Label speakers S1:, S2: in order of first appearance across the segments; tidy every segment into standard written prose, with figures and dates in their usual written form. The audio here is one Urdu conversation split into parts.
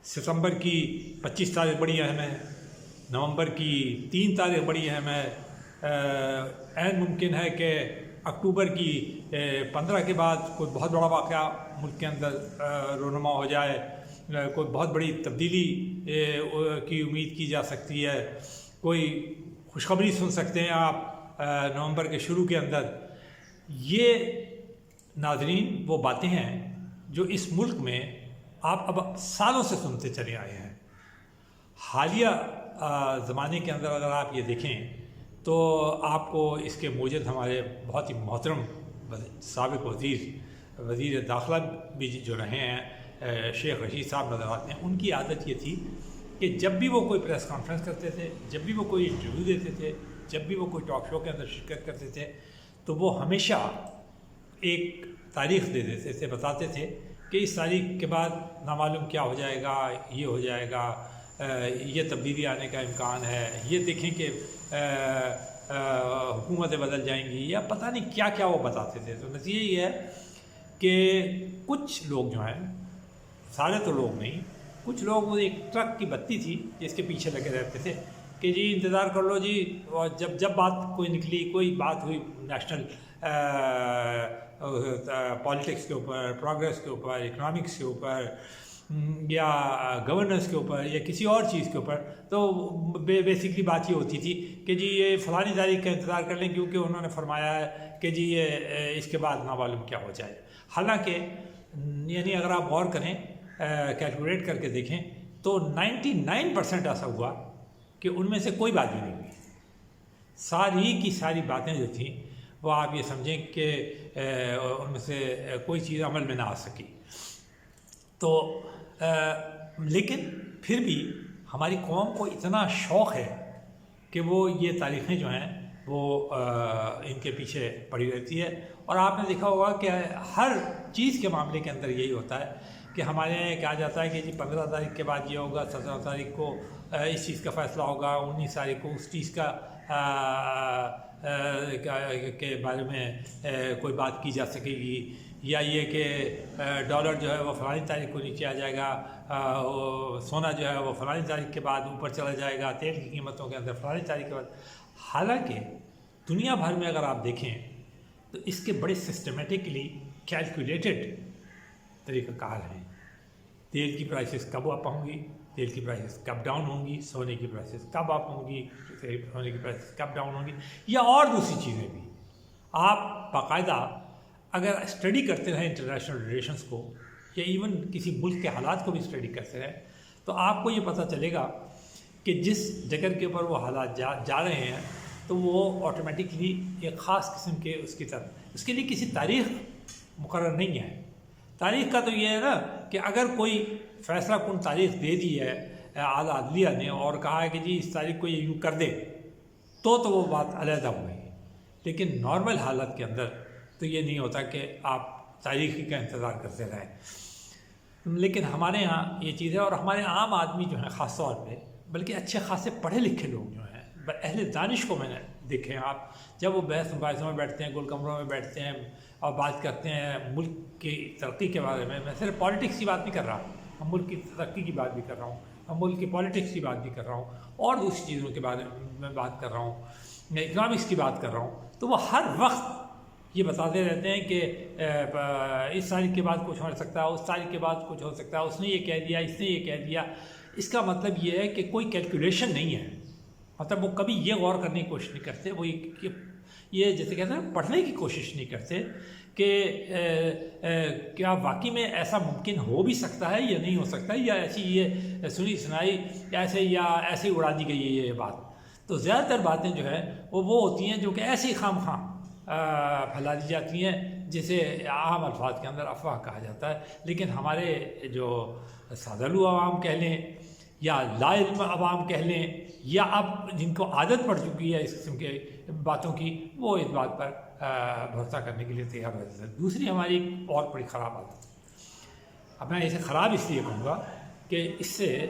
S1: ستمبر کی 25 تاریخ بڑی اہم ہے، نومبر کی 3 تاریخ بڑی اہم ہے، عین ممکن ہے کہ اکتوبر کی 15 کے بعد کوئی بہت بڑا واقعہ ملک کے اندر رونما ہو جائے، کوئی بہت بڑی تبدیلی کی امید کی جا سکتی ہے، کوئی خوشخبری سن سکتے ہیں آپ نومبر کے شروع کے اندر۔ یہ ناظرین وہ باتیں ہیں جو اس ملک میں آپ اب سالوں سے سنتے چلے آئے ہیں۔ حالیہ زمانے کے اندر اگر آپ یہ دیکھیں تو آپ کو اس کے موجد ہمارے بہت ہی محترم سابق وزیر داخلہ بھی جو رہے ہیں شیخ رشید صاحب نظر آتے ہیں۔ ان کی عادت یہ تھی کہ جب بھی وہ کوئی پریس کانفرنس کرتے تھے، جب بھی وہ کوئی انٹرویو دیتے تھے، جب بھی وہ کوئی ٹاک شو کے اندر شرکت کرتے تھے، تو وہ ہمیشہ ایک تاریخ دے دیتے تھے، بتاتے تھے کہ اس تاریخ کے بعد نامعلوم کیا ہو جائے گا، یہ ہو جائے گا، یہ تبدیلی آنے کا امکان ہے، یہ دیکھیں کہ حکومتیں بدل جائیں گی، یا پتہ نہیں کیا کیا وہ بتاتے تھے۔ تو نتیجہ یہ ہے کہ کچھ لوگ جو ہیں، سارے تو لوگ نہیں، کچھ لوگ، وہ ایک ٹرک کی بتی تھی جس کے پیچھے لگے رہتے تھے کہ جی انتظار کر لو جی، اور جب بات کوئی نکلی، کوئی بات ہوئی نیشنل پالیٹکس کے اوپر، پروگریس کے اوپر، اکنامکس کے اوپر، یا گورننس کے اوپر، یا کسی اور چیز کے اوپر، تو بیسکلی بات یہ ہوتی تھی کہ جی یہ فلانی تاریخ کا انتظار کر لیں کیونکہ انہوں نے فرمایا ہے کہ جی یہ اس کے بعد نامعلوم کیا ہو جائے۔ حالانکہ یعنی اگر آپ غور کریں، کیلکولیٹ کر کے دیکھیں تو 99% ایسا ہوا کہ ان میں سے کوئی بات بھی نہیں ہوئی۔ ساری کی ساری باتیں جو تھیں وہ آپ یہ سمجھیں کہ ان میں سے کوئی چیز عمل میں نہ آ سکی۔ تو لیکن پھر بھی ہماری قوم کو اتنا شوق ہے کہ وہ یہ تاریخیں جو ہیں وہ ان کے پیچھے پڑی رہتی ہے۔ اور آپ نے دیکھا ہوگا کہ ہر چیز کے معاملے کے اندر یہی ہوتا ہے کہ ہمارے یہاں کہا جاتا ہے کہ جی 15 تاریخ کے بعد یہ ہوگا، 17 تاریخ کو اس چیز کا فیصلہ ہوگا، 19 تاریخ کو اس چیز کا کے بارے میں کوئی بات کی جا سکے گی، یا یہ کہ ڈالر جو ہے وہ فلانی تاریخ کو نیچے آ جائے گا، سونا جو ہے وہ فلانی تاریخ کے بعد اوپر چلا جائے گا، تیل کی قیمتوں کے اندر فلانی تاریخ کے بعد۔ حالانکہ دنیا بھر میں اگر آپ دیکھیں تو اس کے بڑے سسٹمیٹکلی کیلکولیٹڈ طریقہ کار ہیں۔ تیل کی پرائسز کب اپ ہوں گی، تیل کی پرائسز کب ڈاؤن ہوں گی، سونے کی پرائسز کب اپ ہوں گی، سونے کی پرائسز کب ڈاؤن ہوں گی، یا اور دوسری چیزیں بھی۔ آپ باقاعدہ اگر اسٹڈی کرتے رہیں انٹرنیشنل ریلیشنز کو، یا ایون کسی ملک کے حالات کو بھی اسٹڈی کرتے رہیں، تو آپ کو یہ پتہ چلے گا کہ جس ڈگر کے اوپر وہ حالات جا رہے ہیں تو وہ آٹومیٹکلی ایک خاص قسم کے اس کے لیے کسی تاریخ مقرر نہیں ہے۔ تاریخ کا تو یہ ہے نا کہ اگر کوئی فیصلہ کن تاریخ دے دی ہے اعلیٰ عدلیہ نے اور کہا ہے کہ جی اس تاریخ کو یہ یوں کر دے تو وہ بات علیحدہ ہو گئی۔ لیکن نارمل حالت کے اندر تو یہ نہیں ہوتا کہ آپ تاریخی کا انتظار کرتے رہیں۔ لیکن ہمارے ہاں یہ چیز ہے، اور ہمارے عام آدمی جو ہیں خاص طور پہ، بلکہ اچھے خاصے پڑھے لکھے لوگ جو ہیں، اہل دانش کو میں نے دیکھے ہیں، آپ جب وہ بحث مباحثوں میں بیٹھتے ہیں، گول کمروں میں بیٹھتے ہیں اور بات کرتے ہیں ملک کی ترقی کے بارے میں صرف پالیٹکس کی بات نہیں کر رہا، ہم ملک کی ترقی کی بات بھی کر رہا ہوں، ہم ملک کی پالیٹکس کی بات بھی کر رہا ہوں، اور دوسری چیزوں کے بارے میں بات کر رہا ہوں، میں اکنامکس کی بات کر رہا ہوں، تو وہ ہر وقت یہ بتاتے رہتے ہیں کہ اس تاریخ کے بعد کچھ ہو سکتا ہے، اس تاریخ کے بعد کچھ ہو سکتا ہے، اس نے یہ کہہ دیا، اس نے یہ کہہ دیا۔ اس کا مطلب یہ ہے کہ کوئی کیلکولیشن نہیں ہے، مطلب وہ کبھی یہ غور کرنے کی کوشش نہیں کرتے، وہ یہ جیسے کہتے ہیں پڑھنے کی کوشش نہیں کرتے کہ کیا واقعی میں ایسا ممکن ہو بھی سکتا ہے یا نہیں ہو سکتا ہے، یا ایسی یہ سنی سنائی ایسے ہی اڑا دی گئی ہے یہ بات۔ تو زیادہ تر باتیں جو ہے وہ ہوتی ہیں جو کہ ایسے ہی خام خام پھیلا دی جاتی ہیں، جسے عام الفاظ کے اندر افواہ کہا جاتا ہے۔ لیکن ہمارے جو سادھلو عوام کہہ لیں یا لا علم عوام کہہ لیں، یا اب جن کو عادت پڑ چکی ہے اس قسم کے باتوں کی، وہ اس بات پر بھروسہ کرنے کے لیے تیار ہو جاتے ہیں۔ دوسری ہماری ایک اور بڑی خراب عادت، اب میں اسے خراب اس لیے کہوں گا کہ اس سے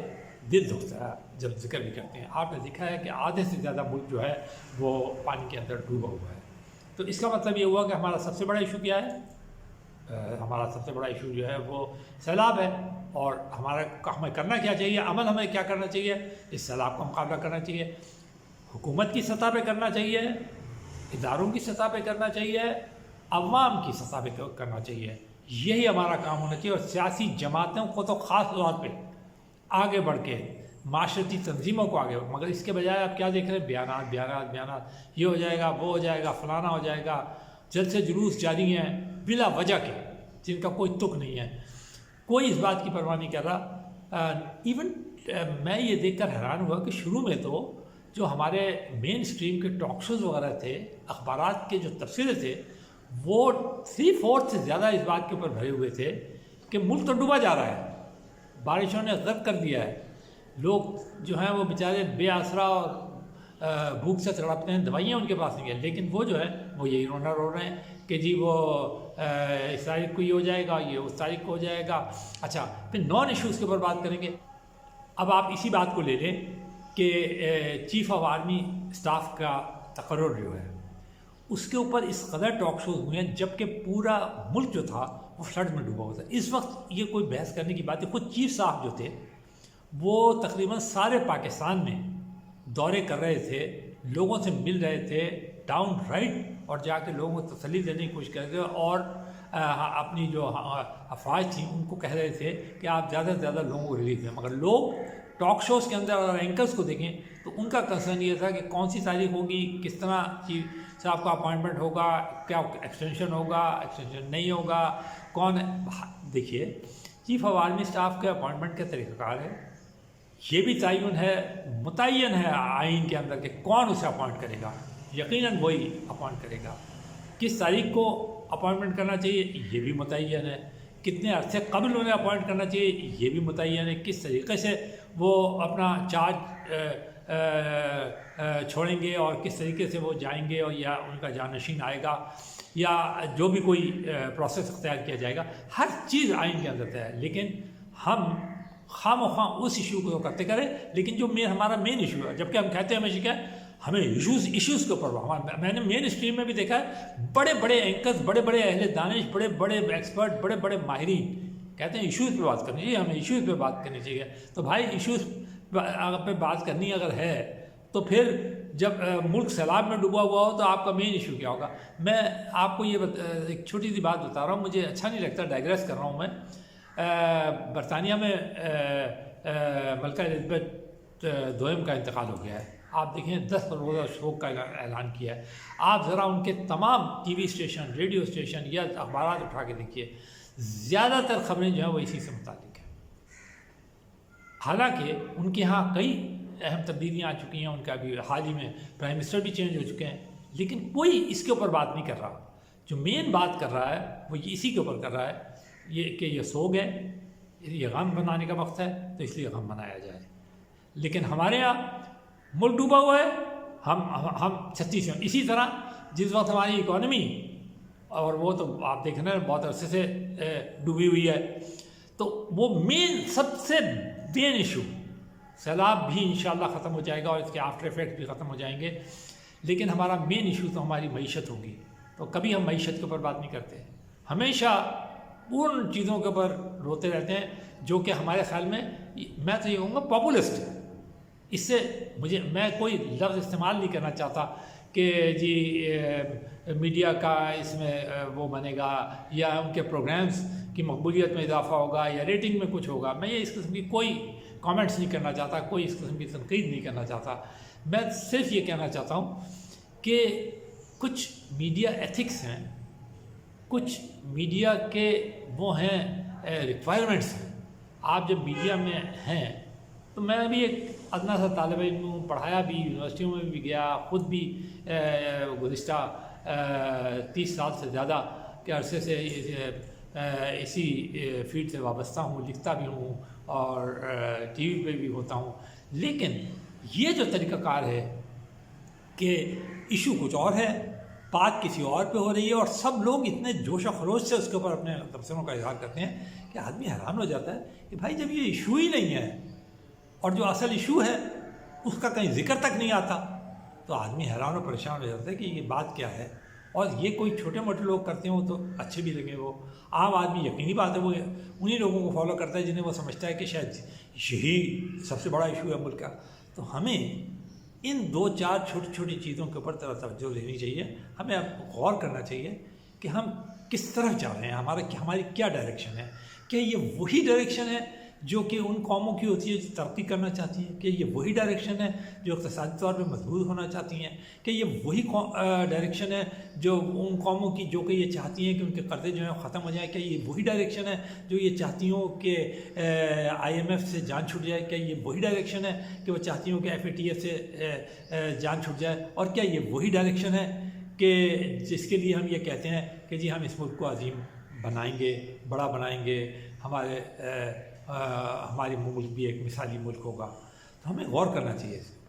S1: دل دکھتا ہے جب ذکر بھی کرتے ہیں۔ آپ نے دیکھا ہے کہ آدھے سے زیادہ ملک جو ہے وہ پانی کے اندر ڈوبا ہوا ہے، تو اس کا مطلب یہ ہوا کہ ہمارا سب سے بڑا ایشو کیا ہے؟ ہمارا سب سے بڑا ایشو جو ہے وہ سیلاب ہے۔ اور ہمیں کرنا کیا چاہیے، عمل ہمیں کیا کرنا چاہیے، اس سیلاب کا مقابلہ کرنا چاہیے، حکومت کی سطح پہ کرنا چاہیے، اداروں کی سطح پہ کرنا چاہیے، عوام کی سطح پہ کرنا چاہیے. یہی ہمارا کام ہونا چاہیے. اور سیاسی جماعتوں کو تو خاص طور پہ آگے بڑھ کے، معاشرتی تنظیموں کو آگے، مگر اس کے بجائے آپ کیا دیکھ رہے ہیں، بیانات، یہ ہو جائے گا، وہ ہو جائے گا، فلانا ہو جائے گا، جلسے جلوس جاری ہیں بلا وجہ کے، جن کا کوئی تک نہیں ہے. کوئی اس بات کی پرواہ نہیں کر رہا. ایون میں یہ دیکھ کر حیران ہوا کہ شروع میں تو جو ہمارے مین اسٹریم کے ٹاک شوز وغیرہ تھے، اخبارات کے جو تبصرے تھے، وہ 3/4 سے زیادہ اس بات کے اوپر بھرے ہوئے تھے کہ ملک تو ڈوبا جا رہا ہے، بارشوں نے غرق کر دیا ہے، لوگ جو ہیں وہ بیچارے بے آسرا اور بھوک سے تڑپتے ہیں، دوائیاں ان کے پاس نہیں ہیں. لیکن وہ جو ہے وہ یہی رونا رو رہے ہیں کہ جی وہ اس تاریخ کو یہ ہو جائے گا، یہ اس تاریخ کو ہو جائے گا. اچھا، پھر نان ایشوز کے اوپر بات کریں گے. اب آپ اسی بات کو لے لیں کہ چیف آف آرمی اسٹاف کا تقرر جو ہے، اس کے اوپر اس قدر ٹاک شوز ہوئے ہیں، جبکہ پورا ملک جو تھا وہ فلڈ میں ڈوبا ہوا تھا. اس وقت یہ کوئی بحث کرنے کی بات ہے. خود چیف صاحب جو تھے وہ تقریباً سارے پاکستان میں دورے کر رہے تھے، لوگوں سے مل رہے تھے ڈاؤن رائٹ، اور جا کے لوگوں کو تسلی دینے کی کوشش کر رہے تھے، اور اپنی جو افواج تھیں ان کو کہہ رہے تھے کہ آپ زیادہ سے زیادہ لوگوں کو ریلیف دیں. مگر لوگ ٹاک شوز کے اندر اگر اینکرز کو دیکھیں تو ان کا کنسرن یہ تھا کہ کون سی تاریخ ہوگی، کس طرح چیف صاحب کا اپوائنٹمنٹ ہوگا، کیا ایکسٹینشن ہوگا، ایکسٹینشن نہیں ہوگا، کون ہے. دیکھیے، چیف آف آرمی اسٹاف کے اپوائنٹمنٹ کا طریقہ کار ہے، یہ بھی متعین ہے آئین کے اندر کہ کون اسے اپوائنٹ کرے گا. یقیناً وہی اپوائنٹ کرے گا. کس تاریخ کو اپوائنٹمنٹ کرنا چاہیے یہ بھی متعین ہے. کتنے عرصے قبل انہیں اپوائنٹ کرنا چاہیے یہ بھی متعین ہے. کس طریقے سے وہ اپنا چارج چھوڑیں گے اور کس طریقے سے وہ جائیں گے، اور یا ان کا جانشین آئے گا، یا جو بھی کوئی پروسیس اختیار کیا جائے گا، ہر چیز آئین کے اندر ہے. لیکن ہم خام و خواہ اس ایشو کو کرتے کریں. لیکن جو ہمارا مین ایشو ہے، جبکہ ہم کہتے ہیں ہمیشہ کیا ہمیں ایشوز کے اوپر، میں نے مین اسٹریم میں بھی دیکھا ہے بڑے بڑے اینکرز، بڑے بڑے اہل دانش، بڑے بڑے ایکسپرٹ، بڑے بڑے ماہرین کہتے ہیں ایشوز پہ بات کرنی چاہیے، ہمیں ایشوز پہ بات کرنی چاہیے. تو بھائی ایشوز پہ بات کرنی اگر ہے تو پھر جب ملک سیلاب میں ڈوبا ہوا ہو تو آپ کا مین ایشو کیا ہوگا. میں آپ کو یہ ایک چھوٹی سی بات بتا رہا ہوں، مجھے اچھا نہیں لگتا، ڈائگریس کر رہا ہوں میں. برطانیہ میں ملکہ الزبیتھ دوئم کا انتقال ہو گیا ہے. آپ دیکھیں 10 روزہ شوق کا اعلان کیا ہے. آپ ذرا ان کے تمام T V station, radio station یا اخبارات اٹھا کے دیکھیے، زیادہ تر خبریں جو ہیں وہ اسی سے متعلق ہیں. حالانکہ ان کے ہاں کئی اہم تبدیلیاں آ چکی ہیں، ان کا بھی حال ہی میں پرائم منسٹر بھی چینج ہو چکے ہیں، لیکن کوئی اس کے اوپر بات نہیں کر رہا. جو مین بات کر رہا ہے وہ اسی کے اوپر کر رہا ہے، یہ کہ یہ سوگ ہے، یہ غم منانے کا وقت ہے تو اس لیے غم منایا جائے. لیکن ہمارے یہاں ملک ڈوبا ہوا ہے، ہم سچی سے اسی طرح جس وقت ہماری اکانومی، اور وہ تو آپ دیکھ رہے ہیں بہت عرصے سے ڈوبی ہوئی ہے، تو وہ مین سب سے مین ایشو، سیلاب بھی انشاءاللہ ختم ہو جائے گا اور اس کے آفٹر ایفیکٹ بھی ختم ہو جائیں گے، لیکن ہمارا مین ایشو تو ہماری معیشت ہوگی. تو کبھی ہم معیشت کے اوپر بات نہیں کرتے، ہمیشہ ان چیزوں کے اوپر روتے رہتے ہیں جو کہ ہمارے خیال میں تو یہ کہوں گا پاپولسٹ ہے. اس سے میں کوئی لفظ استعمال نہیں کرنا چاہتا کہ جی میڈیا کا اس میں وہ بنے گا یا ان کے پروگرامز کی مقبولیت میں اضافہ ہوگا یا ریٹنگ میں کچھ ہوگا. میں یہ اس قسم کی کوئی کامنٹس نہیں کرنا چاہتا، کوئی اس قسم کی تنقید نہیں کرنا چاہتا. میں صرف یہ کہنا چاہتا ہوں کہ کچھ میڈیا ایتھکس ہیں، کچھ میڈیا کے وہ ہیں ریکوائرمنٹس ہیں. آپ جب میڈیا میں ہیں تو میں بھی ایک ادنا سا طالب علم ہوں، پڑھایا بھی، یونیورسٹیوں میں بھی گیا، خود بھی گزشتہ 30 سال سے زیادہ کے عرصے سے اسی فیلڈ سے وابستہ ہوں، لکھتا بھی ہوں اور ٹی وی پہ بھی ہوتا ہوں. لیکن یہ جو طریقہ کار ہے کہ ایشو کچھ اور ہے، بات کسی اور پہ ہو رہی ہے، اور سب لوگ اتنے جوش و خروش سے اس کے اوپر اپنے تبصروں کا اظہار کرتے ہیں کہ آدمی حیران ہو جاتا ہے کہ بھائی جب یہ ایشو ہی نہیں ہے اور جو اصل ایشو ہے اس کا کہیں ذکر تک نہیں آتا، تو آدمی حیران و پریشان ہو جاتا ہے کہ یہ بات کیا ہے. اور یہ کوئی چھوٹے موٹے لوگ کرتے ہوں تو اچھے بھی لگیں، وہ عام آدمی یقینی بات ہے وہ انہی لوگوں کو فالو کرتا ہے جنہیں وہ سمجھتا ہے کہ شاید یہی سب سے بڑا ایشو ہے ملک کا۔ تو ہمیں ان 2-4 چھوٹی چھوٹی چیزوں کے اوپر توجہ دینی چاہیے، ہمیں اب غور کرنا چاہیے کہ ہم کس طرف جا رہے ہیں، ہماری کیا ڈائریکشن ہے، کہ یہ وہی ڈائریکشن ہے جو کہ ان قوموں کی ہوتی ہے جو ترقی کرنا چاہتی ہیں، کہ یہ وہی ڈائریکشن ہے جو اقتصادی طور پہ مضبوط ہونا چاہتی ہیں، کہ یہ وہی ڈائریکشن ہے جو ان قوموں کی جو کہ یہ چاہتی ہیں کہ ان کے قرضے جو ہیں ختم ہو جائیں، کہ یہ وہی ڈائریکشن ہے جو یہ چاہتی ہوں کہ IMF سے جان چھوٹ جائے، کہ یہ وہی ڈائریکشن ہے کہ وہ چاہتی ہوں کہ FATF سے جان چھوٹ جائے، اور کیا یہ وہی ڈائریکشن ہے کہ جس کے لیے ہم یہ کہتے ہیں کہ جی ہم اس ملک کو عظیم بنائیں گے، بڑا بنائیں گے، ہماری ملک بھی ایک مثالی ملک ہوگا۔ تو ہمیں غور کرنا چاہیے اس کو۔